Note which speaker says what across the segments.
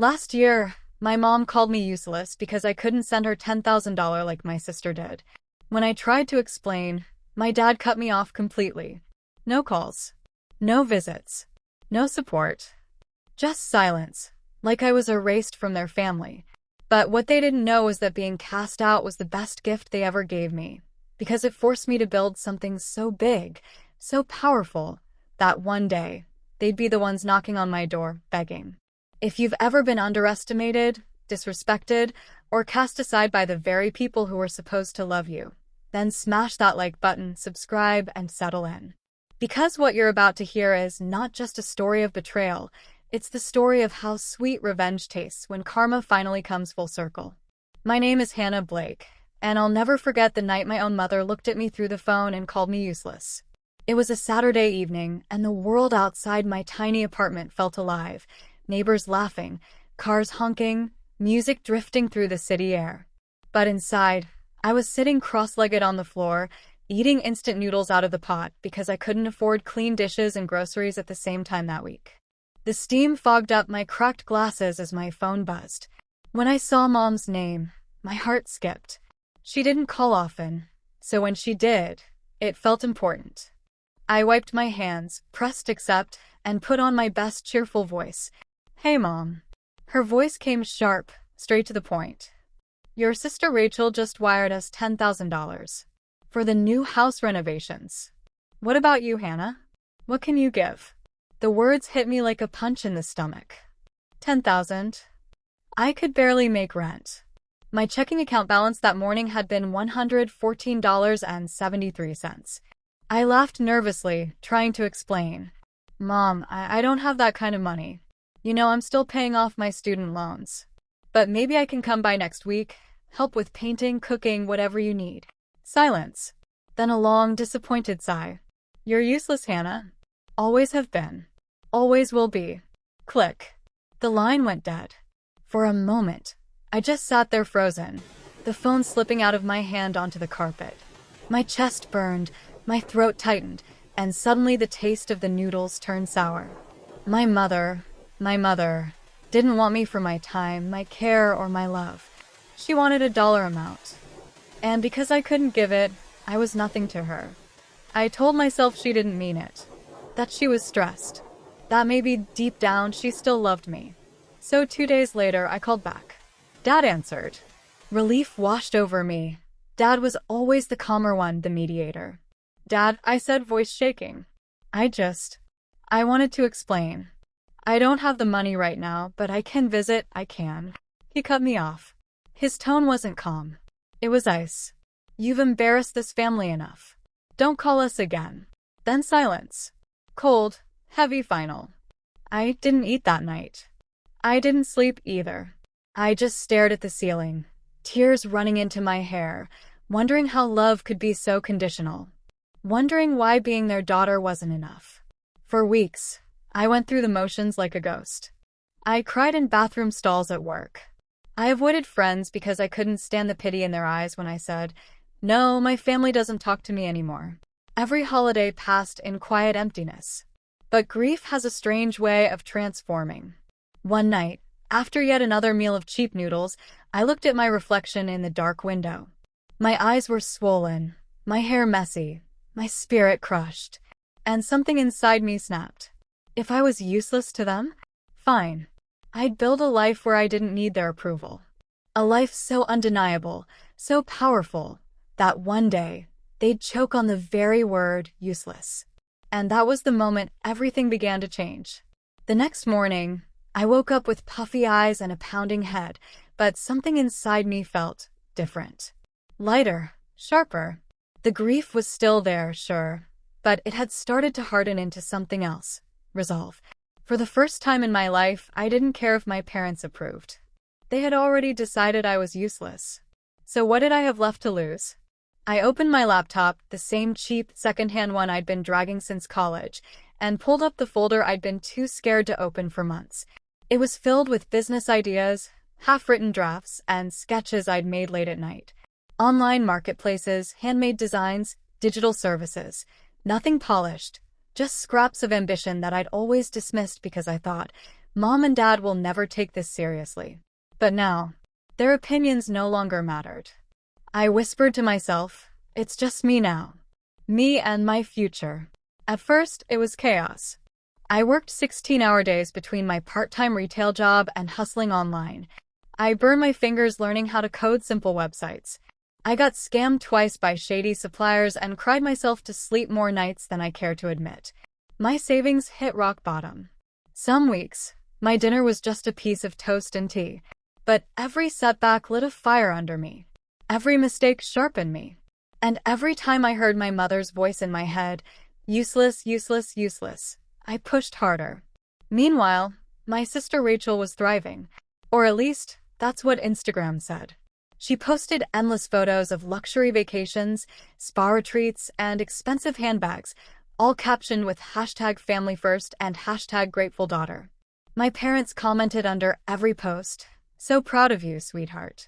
Speaker 1: Last year, my mom called me useless because I couldn't send her $10,000 like my sister did. When I tried to explain, my dad cut me off completely. No calls. No visits. No support. Just silence, like I was erased from their family. But what they didn't know was that being cast out was the best gift they ever gave me, because it forced me to build something so big, so powerful, that one day, they'd be the ones knocking on my door, begging. If you've ever been underestimated, disrespected, or cast aside by the very people who were supposed to love you, then smash that like button, subscribe, and settle in. Because what you're about to hear is not just a story of betrayal, it's the story of how sweet revenge tastes when karma finally comes full circle. My name is Hannah Blake, and I'll never forget the night my own mother looked at me through the phone and called me useless. It was a Saturday evening, and the world outside my tiny apartment felt alive. Neighbors laughing, cars honking, music drifting through the city air. But inside, I was sitting cross-legged on the floor, eating instant noodles out of the pot because I couldn't afford clean dishes and groceries at the same time that week. The steam fogged up my cracked glasses as my phone buzzed. When I saw Mom's name, my heart skipped. She didn't call often, so when she did, it felt important. I wiped my hands, pressed accept, and put on my best cheerful voice. "Hey, Mom." Her voice came sharp, straight to the point. "Your sister Rachel just wired us $10,000 for the new house renovations. What about you, Hannah? What can you give?" The words hit me like a punch in the stomach. 10,000. I could barely make rent. My checking account balance that morning had been $114.73. I laughed nervously, trying to explain. "Mom, I don't have that kind of money. You know, I'm still paying off my student loans. But maybe I can come by next week, help with painting, cooking, whatever you need." Silence. Then a long, disappointed sigh. "You're useless, Hannah. Always have been. Always will be." Click. The line went dead. For a moment, I just sat there frozen, the phone slipping out of my hand onto the carpet. My chest burned, my throat tightened, and suddenly the taste of the noodles turned sour. My mother didn't want me for my time, my care, or my love. She wanted a dollar amount. And because I couldn't give it, I was nothing to her. I told myself she didn't mean it, that she was stressed, that maybe deep down she still loved me. So 2 days later, I called back. Dad answered. Relief washed over me. Dad was always the calmer one, the mediator. "Dad," I said, voice shaking. I wanted to explain. "I don't have the money right now, but I can visit, I can." He cut me off. His tone wasn't calm. It was ice. "You've embarrassed this family enough. Don't call us again." Then silence. Cold, heavy final. I didn't eat that night. I didn't sleep either. I just stared at the ceiling, tears running into my hair, wondering how love could be so conditional. Wondering why being their daughter wasn't enough. For weeks, I went through the motions like a ghost. I cried in bathroom stalls at work. I avoided friends because I couldn't stand the pity in their eyes when I said, "No, my family doesn't talk to me anymore." Every holiday passed in quiet emptiness. But grief has a strange way of transforming. One night, after yet another meal of cheap noodles, I looked at my reflection in the dark window. My eyes were swollen, my hair messy, my spirit crushed, and something inside me snapped. If I was useless to them, fine. I'd build a life where I didn't need their approval. A life so undeniable, so powerful, that one day, they'd choke on the very word useless. And that was the moment everything began to change. The next morning, I woke up with puffy eyes and a pounding head, but something inside me felt different. Lighter, sharper. The grief was still there, sure, but it had started to harden into something else. Resolve. For the first time in my life, I didn't care if my parents approved. They had already decided I was useless. So what did I have left to lose? I opened my laptop, the same cheap, secondhand one I'd been dragging since college, and pulled up the folder I'd been too scared to open for months. It was filled with business ideas, half-written drafts, and sketches I'd made late at night. Online marketplaces, handmade designs, digital services. Nothing polished, just scraps of ambition that I'd always dismissed because I thought, Mom and Dad will never take this seriously. But now, their opinions no longer mattered. I whispered to myself, it's just me now. Me and my future. At first, it was chaos. I worked 16-hour days between my part-time retail job and hustling online. I burned my fingers learning how to code simple websites. I got scammed twice by shady suppliers and cried myself to sleep more nights than I care to admit. My savings hit rock bottom. Some weeks, my dinner was just a piece of toast and tea. But every setback lit a fire under me. Every mistake sharpened me. And every time I heard my mother's voice in my head, useless, useless, useless, I pushed harder. Meanwhile, my sister Rachel was thriving. Or at least, that's what Instagram said. She posted endless photos of luxury vacations, spa retreats, and expensive handbags, all captioned with #FamilyFirst and #GratefulDaughter. My parents commented under every post, "So proud of you, sweetheart.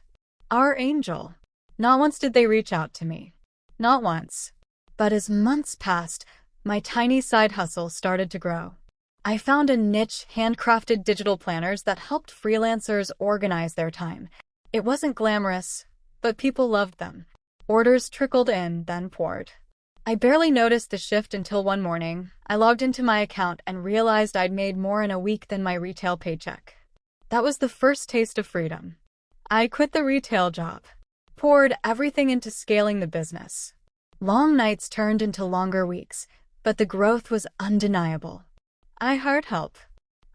Speaker 1: Our angel." Not once did they reach out to me. Not once. But as months passed, my tiny side hustle started to grow. I found a niche, handcrafted digital planners that helped freelancers organize their time. It wasn't glamorous, but people loved them. Orders trickled in, then poured. I barely noticed the shift until one morning, I logged into my account and realized I'd made more in a week than my retail paycheck. That was the first taste of freedom. I quit the retail job, poured everything into scaling the business. Long nights turned into longer weeks, but the growth was undeniable. I hired help.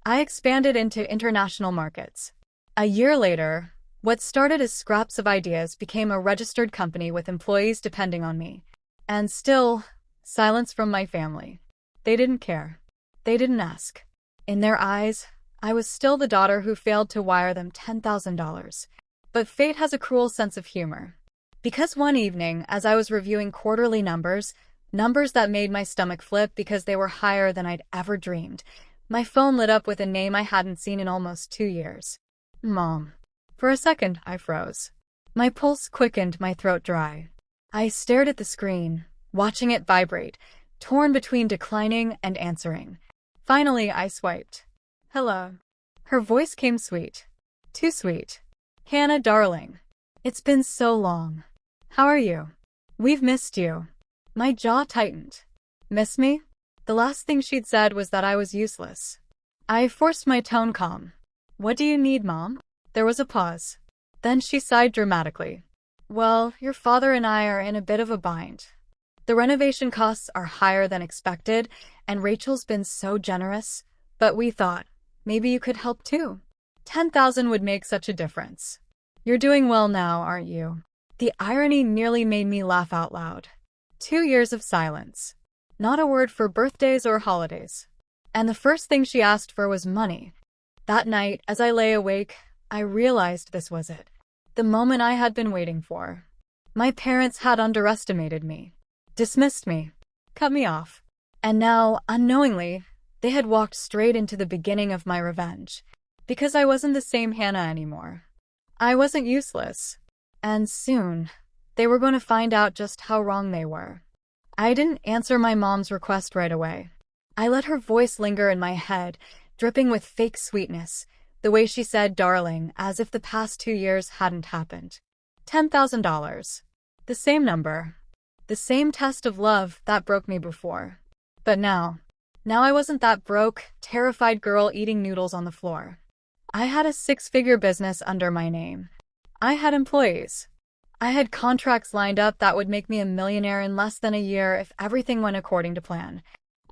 Speaker 1: I expanded into international markets. A year later, what started as scraps of ideas became a registered company with employees depending on me. And still, silence from my family. They didn't care. They didn't ask. In their eyes, I was still the daughter who failed to wire them $10,000. But fate has a cruel sense of humor. Because one evening, as I was reviewing quarterly numbers that made my stomach flip because they were higher than I'd ever dreamed, my phone lit up with a name I hadn't seen in almost 2 years. Mom. For a second, I froze. My pulse quickened, my throat dry. I stared at the screen, watching it vibrate, torn between declining and answering. Finally, I swiped. Hello. Her voice came sweet. Too sweet. Hannah, darling. It's been so long. How are you? We've missed you. My jaw tightened. Miss me? The last thing she'd said was that I was useless. I forced my tone calm. What do you need, Mom? There was a pause. Then she sighed dramatically. Well, your father and I are in a bit of a bind. The renovation costs are higher than expected, and Rachel's been so generous. But we thought, maybe you could help too. 10,000 would make such a difference. You're doing well now, aren't you? The irony nearly made me laugh out loud. 2 years of silence. Not a word for birthdays or holidays. And the first thing she asked for was money. That night, as I lay awake, I realized this was it. The moment I had been waiting for. My parents had underestimated me, dismissed me, cut me off. And now, unknowingly, they had walked straight into the beginning of my revenge. Because I wasn't the same Hannah anymore. I wasn't useless. And soon, they were going to find out just how wrong they were. I didn't answer my mom's request right away. I let her voice linger in my head, dripping with fake sweetness, the way she said darling, as if the past 2 years hadn't happened. $10,000. The same number. The same test of love that broke me before. But now I wasn't that broke, terrified girl eating noodles on the floor. I had a 6-figure business under my name. I had employees. I had contracts lined up that would make me a millionaire in less than a year if everything went according to plan.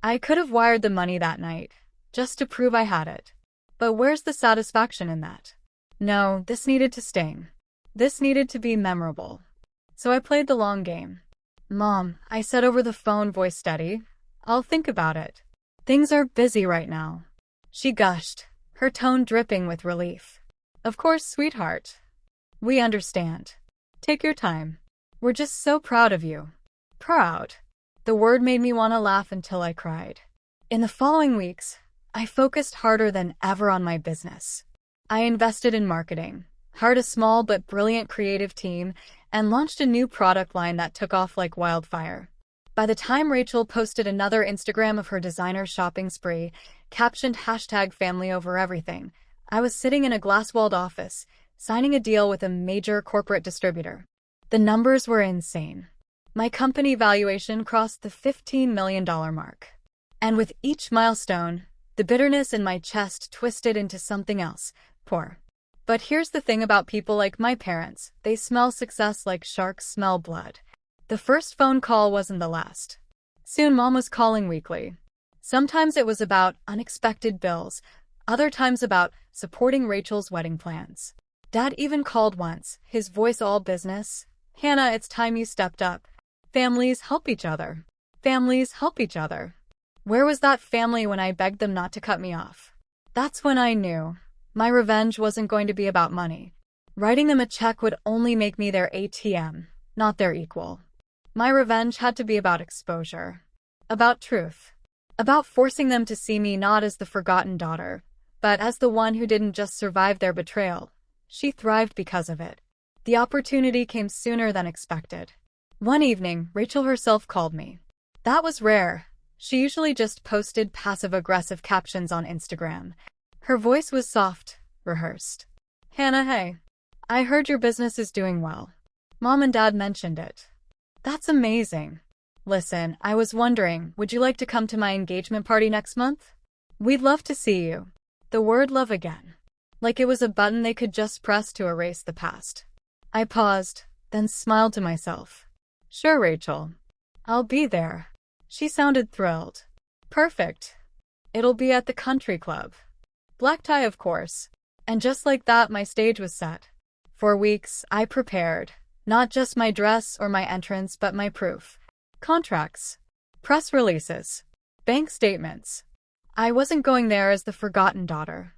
Speaker 1: I could have wired the money that night, just to prove I had it. But where's the satisfaction in that? No, this needed to sting. This needed to be memorable. So I played the long game. Mom, I said over the phone, voice steady, I'll think about it. Things are busy right now. She gushed, her tone dripping with relief. Of course, sweetheart. We understand. Take your time. We're just so proud of you. Proud. The word made me want to laugh until I cried. In the following weeks, I focused harder than ever on my business. I invested in marketing, hired a small but brilliant creative team, and launched a new product line that took off like wildfire. By the time Rachel posted another Instagram of her designer shopping spree, captioned #family over everything, I was sitting in a glass-walled office, signing a deal with a major corporate distributor. The numbers were insane. My company valuation crossed the $15 million mark. And with each milestone, the bitterness in my chest twisted into something else. Poor. But here's the thing about people like my parents, they smell success like sharks smell blood. The first phone call wasn't the last. Soon Mom was calling weekly. Sometimes it was about unexpected bills, other times about supporting Rachel's wedding plans. Dad even called once, his voice all business. "Hannah, it's time you stepped up. Families help each other. Families help each other." Where was that family when I begged them not to cut me off? That's when I knew. My revenge wasn't going to be about money. Writing them a check would only make me their ATM, not their equal. My revenge had to be about exposure. About truth. About forcing them to see me not as the forgotten daughter, but as the one who didn't just survive their betrayal. She thrived because of it. The opportunity came sooner than expected. One evening, Rachel herself called me. That was rare. She usually just posted passive-aggressive captions on Instagram. Her voice was soft, rehearsed. "Hannah, hey. I heard your business is doing well. Mom and Dad mentioned it." "That's amazing. Listen, I was wondering, would you like to come to my engagement party next month? We'd love to see you." The word love again. Like it was a button they could just press to erase the past. I paused, then smiled to myself. "Sure, Rachel. I'll be there." She sounded thrilled. "Perfect. It'll be at the country club. Black tie, of course." And just like that, my stage was set. For weeks, I prepared. Not just my dress or my entrance, but my proof. Contracts. Press releases. Bank statements. I wasn't going there as the forgotten daughter.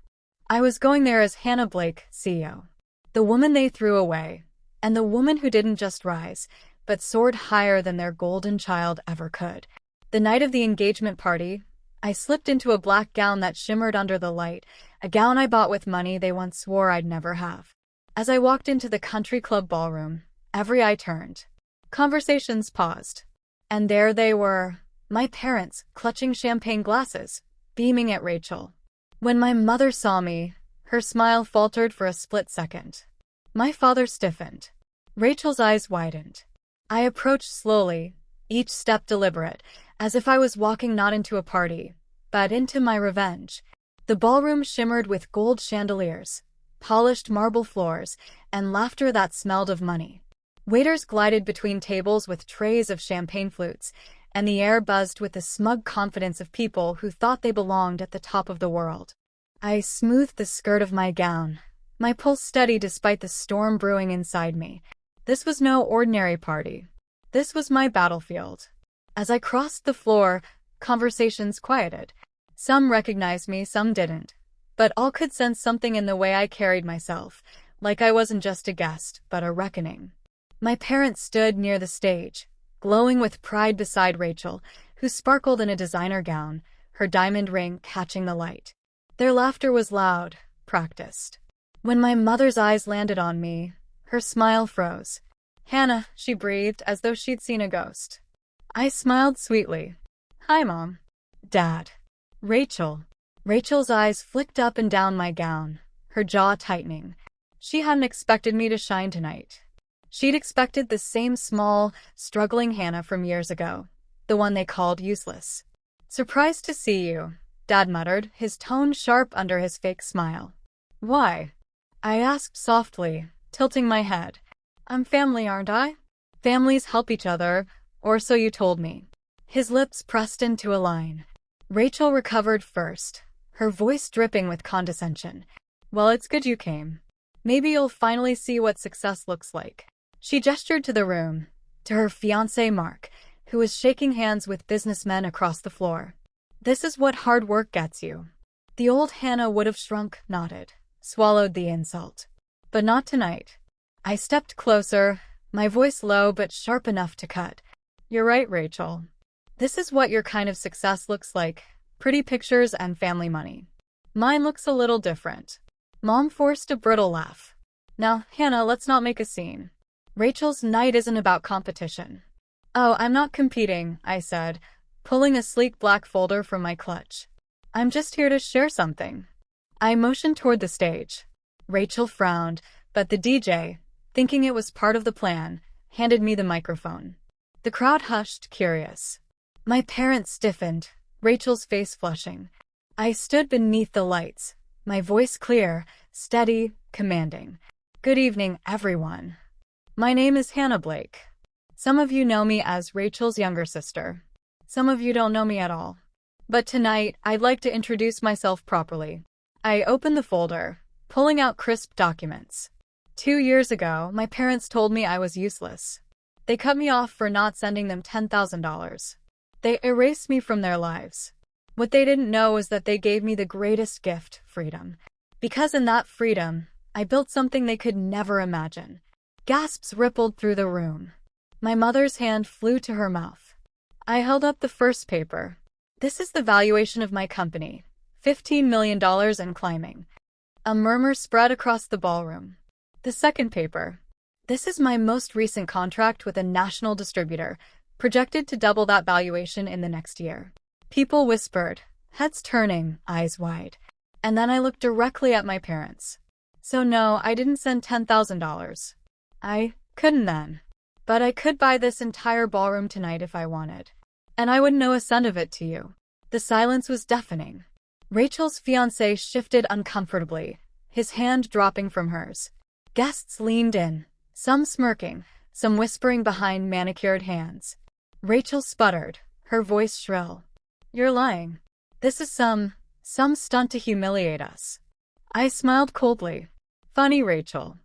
Speaker 1: I was going there as Hannah Blake, CEO. The woman they threw away. And the woman who didn't just rise, but soared higher than their golden child ever could. The night of the engagement party, I slipped into a black gown that shimmered under the light, a gown I bought with money they once swore I'd never have. As I walked into the country club ballroom, every eye turned. Conversations paused. And there they were, my parents, clutching champagne glasses, beaming at Rachel. When my mother saw me, her smile faltered for a split second. My father stiffened. Rachel's eyes widened. I approached slowly, each step deliberate, as if I was walking not into a party, but into my revenge. The ballroom shimmered with gold chandeliers, polished marble floors, and laughter that smelled of money. Waiters glided between tables with trays of champagne flutes, and the air buzzed with the smug confidence of people who thought they belonged at the top of the world. I smoothed the skirt of my gown, my pulse steady despite the storm brewing inside me. This was no ordinary party. This was my battlefield. As I crossed the floor, conversations quieted. Some recognized me, some didn't. But all could sense something in the way I carried myself, like I wasn't just a guest, but a reckoning. My parents stood near the stage, glowing with pride beside Rachel, who sparkled in a designer gown, her diamond ring catching the light. Their laughter was loud, practiced. When my mother's eyes landed on me, her smile froze. "Hannah," she breathed as though she'd seen a ghost. I smiled sweetly. "Hi, Mom." "Dad." "Rachel." Rachel's eyes flicked up and down my gown, her jaw tightening. She hadn't expected me to shine tonight. She'd expected the same small, struggling Hannah from years ago, the one they called useless. "Surprised to see you," Dad muttered, his tone sharp under his fake smile. "Why?" I asked softly, tilting my head. "I'm family, aren't I? Families help each other, or so you told me." His lips pressed into a line. Rachel recovered first, her voice dripping with condescension. "Well, it's good you came. Maybe you'll finally see what success looks like." She gestured to the room, to her fiancé Mark, who was shaking hands with businessmen across the floor. "This is what hard work gets you." The old Hannah would have shrunk, nodded, swallowed the insult. But not tonight. I stepped closer, my voice low but sharp enough to cut. "You're right, Rachel. This is what your kind of success looks like. Pretty pictures and family money. Mine looks a little different." Mom forced a brittle laugh. "Now, Hannah, let's not make a scene. Rachel's night isn't about competition." Oh, I'm not competing, I said, pulling a sleek black folder from my clutch. I'm just here to share something. I motioned toward the stage. Rachel frowned, but the DJ, thinking it was part of the plan, handed me the microphone. The crowd hushed, curious. My parents stiffened, Rachel's face flushing. I stood beneath the lights, my voice clear, steady, commanding. Good evening, everyone. My name is Hannah Blake. Some of you know me as Rachel's younger sister. Some of you don't know me at all. But tonight, I'd like to introduce myself properly. I opened the folder, pulling out crisp documents. 2 years ago, my parents told me I was useless. They cut me off for not sending them $10,000. They erased me from their lives. What they didn't know was that they gave me the greatest gift, freedom. Because in that freedom, I built something they could never imagine. Gasps rippled through the room. My mother's hand flew to her mouth. I held up the first paper. This is the valuation of my company. $15 million and climbing. A murmur spread across the ballroom. The second paper. This is my most recent contract with a national distributor, projected to double that valuation in the next year. People whispered, heads turning, eyes wide. And then I looked directly at my parents. So no, I didn't send $10,000. I couldn't then. But I could buy this entire ballroom tonight if I wanted. And I wouldn't owe a cent of it to you. The silence was deafening. Rachel's fiancé shifted uncomfortably, his hand dropping from hers. Guests leaned in, some smirking, some whispering behind manicured hands. Rachel sputtered, her voice shrill. You're lying. This is some stunt to humiliate us. I smiled coldly. Funny, Rachel.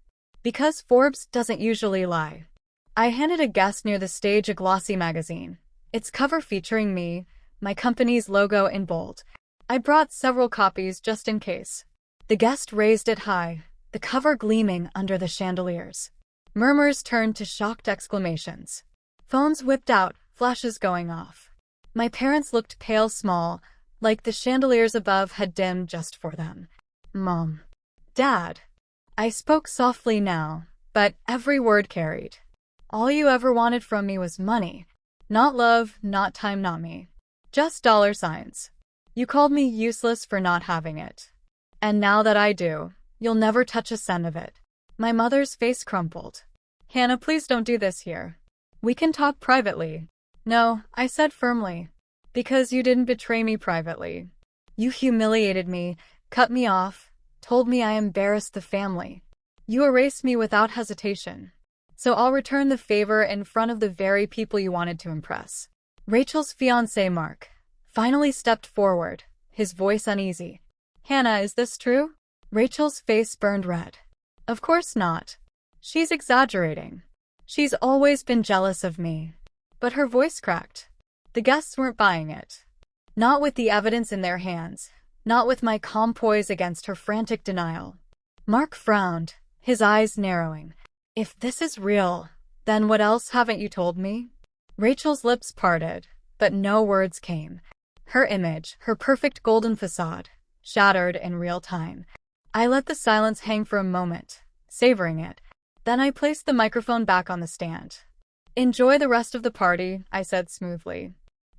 Speaker 1: Because Forbes doesn't usually lie. I handed a guest near the stage a glossy magazine, its cover featuring me, my company's logo in bold. I brought several copies just in case. The guest raised it high, the cover gleaming under the chandeliers. Murmurs turned to shocked exclamations. Phones whipped out, flashes going off. My parents looked pale small, like the chandeliers above had dimmed just for them. Mom. Dad. I spoke softly now, but every word carried. All you ever wanted from me was money. Not love, not time, not me. Just dollar signs. You called me useless for not having it. And now that I do, you'll never touch a cent of it. My mother's face crumpled. Hannah, please don't do this here. We can talk privately. No, I said firmly. Because you didn't betray me privately. You humiliated me, cut me off, told me I embarrassed the family. You erased me without hesitation. So I'll return the favor in front of the very people you wanted to impress. Rachel's fiancé, Mark, finally stepped forward, his voice uneasy. Hannah, is this true? Rachel's face burned red. Of course not. She's exaggerating. She's always been jealous of me. But her voice cracked. The guests weren't buying it. Not with the evidence in their hands. Not with my calm poise against her frantic denial. Mark frowned, his eyes narrowing. If this is real, then what else haven't you told me? Rachel's lips parted, but no words came. Her image, her perfect golden facade, shattered in real time. I let the silence hang for a moment, savoring it. Then I placed the microphone back on the stand. Enjoy the rest of the party, I said smoothly.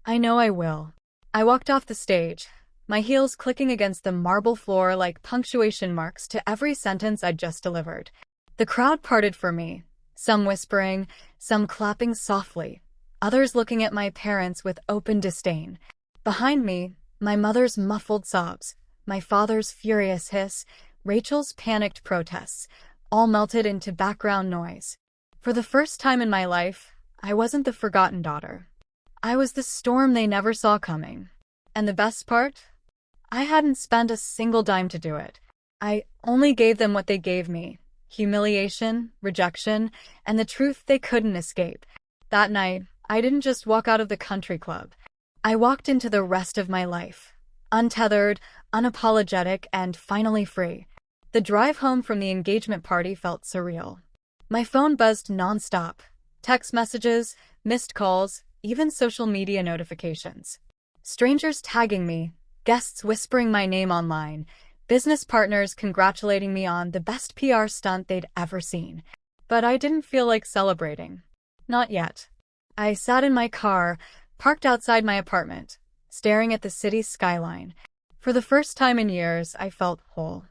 Speaker 1: I know I will. I walked off the stage, my heels clicking against the marble floor like punctuation marks to every sentence I'd just delivered. The crowd parted for me, some whispering, some clapping softly, others looking at my parents with open disdain. Behind me, my mother's muffled sobs, my father's furious hiss, Rachel's panicked protests, all melted into background noise. For the first time in my life, I wasn't the forgotten daughter. I was the storm they never saw coming. And the best part? I hadn't spent a single dime to do it. I only gave them what they gave me. Humiliation, rejection, and the truth they couldn't escape. That night, I didn't just walk out of the country club. I walked into the rest of my life. Untethered, unapologetic, and finally free. The drive home from the engagement party felt surreal. My phone buzzed nonstop. Text messages, missed calls, even social media notifications. Strangers tagging me, guests whispering my name online, business partners congratulating me on the best PR stunt they'd ever seen. But I didn't feel like celebrating. Not yet. I sat in my car, parked outside my apartment, staring at the city's skyline. For the first time in years, I felt whole.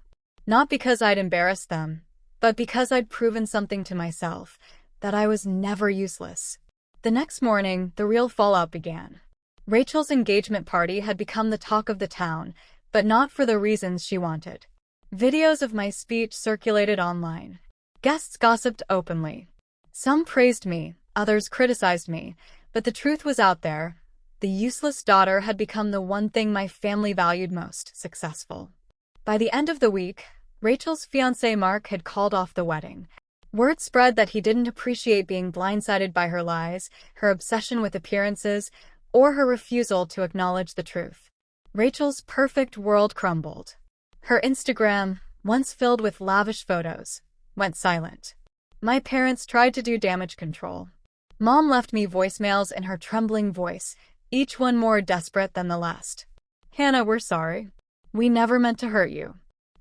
Speaker 1: Not because I'd embarrassed them, but because I'd proven something to myself, that I was never useless. The next morning, the real fallout began. Rachel's engagement party had become the talk of the town, but not for the reasons she wanted. Videos of my speech circulated online. Guests gossiped openly. Some praised me, others criticized me, but the truth was out there. The useless daughter had become the one thing my family valued most: successful. By the end of the week, Rachel's fiancé Mark had called off the wedding. Word spread that he didn't appreciate being blindsided by her lies, her obsession with appearances, or her refusal to acknowledge the truth. Rachel's perfect world crumbled. Her Instagram, once filled with lavish photos, went silent. My parents tried to do damage control. Mom left me voicemails in her trembling voice, each one more desperate than the last. "Hannah, we're sorry. We never meant to hurt you.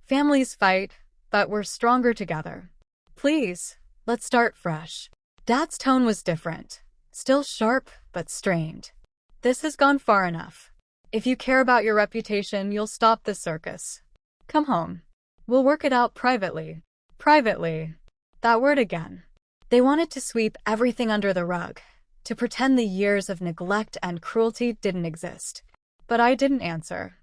Speaker 1: Families fight, but we're stronger together. Please, let's start fresh." Dad's tone was different, still sharp but strained. "This has gone far enough. If you care about your reputation, you'll stop this circus. Come home. We'll work it out privately." Privately. That word again. They wanted to sweep everything under the rug, to pretend the years of neglect and cruelty didn't exist. But I didn't answer.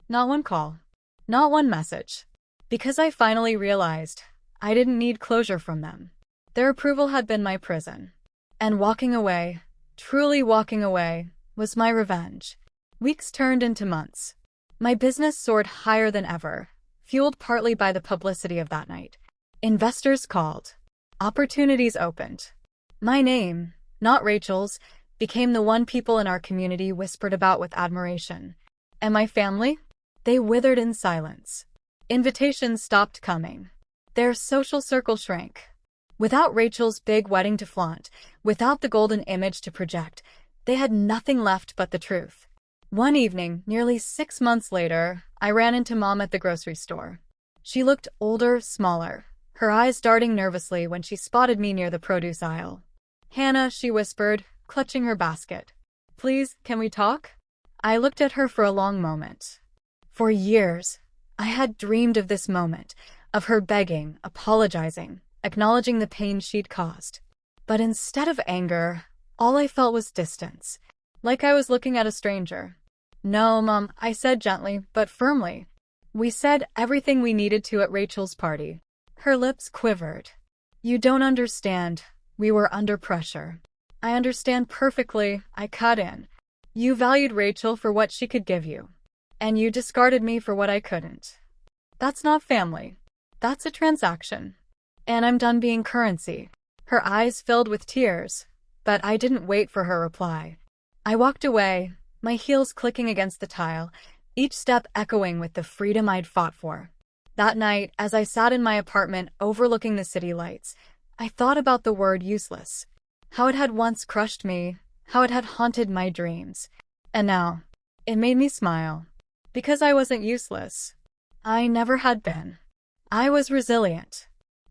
Speaker 1: Not one call. Not one message. Because I finally realized I didn't need closure from them. Their approval had been my prison. And walking away, truly walking away, was my revenge. Weeks turned into months. My business soared higher than ever, fueled partly by the publicity of that night. Investors called. Opportunities opened. My name, not Rachel's, became the one people in our community whispered about with admiration. And my family? They withered in silence. Invitations stopped coming. Their social circle shrank. Without Rachel's big wedding to flaunt, without the golden image to project, they had nothing left but the truth. One evening, nearly 6 months later, I ran into Mom at the grocery store. She looked older, smaller, her eyes darting nervously when she spotted me near the produce aisle. "Hannah," she whispered, clutching her basket. "Please, can we talk?" I looked at her for a long moment. For years, I had dreamed of this moment, of her begging, apologizing, acknowledging the pain she'd caused. But instead of anger, all I felt was distance, like I was looking at a stranger. "No, Mom," I said gently but firmly. "We said everything we needed to at Rachel's party." Her lips quivered. "You don't understand. We were under pressure." "I understand perfectly," I cut in. "You valued Rachel for what she could give you. And you discarded me for what I couldn't. That's not family. That's a transaction. And I'm done being currency." Her eyes filled with tears, but I didn't wait for her reply. I walked away, my heels clicking against the tile, each step echoing with the freedom I'd fought for. That night, as I sat in my apartment overlooking the city lights, I thought about the word useless. How it had once crushed me, how it had haunted my dreams. And now, it made me smile. Because I wasn't useless. I never had been. I was resilient.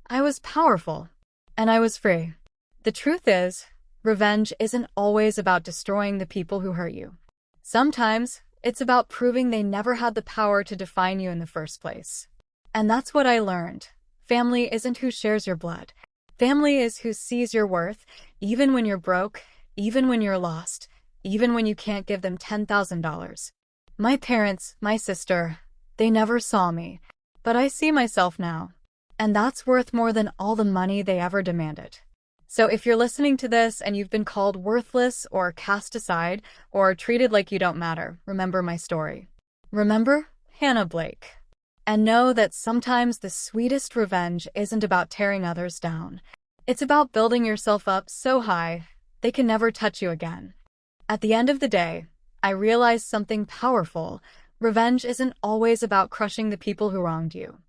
Speaker 1: I was powerful. And I was free. The truth is, revenge isn't always about destroying the people who hurt you. Sometimes, it's about proving they never had the power to define you in the first place. And that's what I learned. Family isn't who shares your blood. Family is who sees your worth, even when you're broke, even when you're lost, even when you can't give them $10,000. My parents, my sister, they never saw me, but I see myself now. And that's worth more than all the money they ever demanded. So if you're listening to this and you've been called worthless or cast aside or treated like you don't matter, remember my story. Remember Hannah Blake. And know that sometimes the sweetest revenge isn't about tearing others down. It's about building yourself up so high they can never touch you again. At the end of the day, I realized something powerful. Revenge isn't always about crushing the people who wronged you.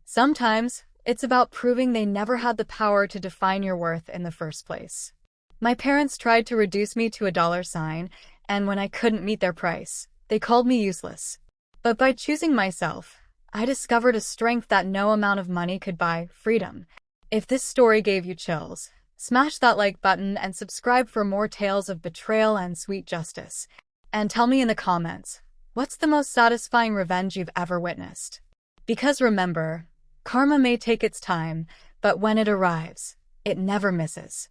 Speaker 1: Sometimes, it's about proving they never had the power to define your worth in the first place. My parents tried to reduce me to a dollar sign, and when I couldn't meet their price, they called me useless. But by choosing myself, I discovered a strength that no amount of money could buy: freedom. If this story gave you chills, Smash that like button and subscribe for more tales of betrayal and sweet justice. And tell me in the comments, what's the most satisfying revenge you've ever witnessed? Because remember, karma may take its time, but when it arrives, it never misses.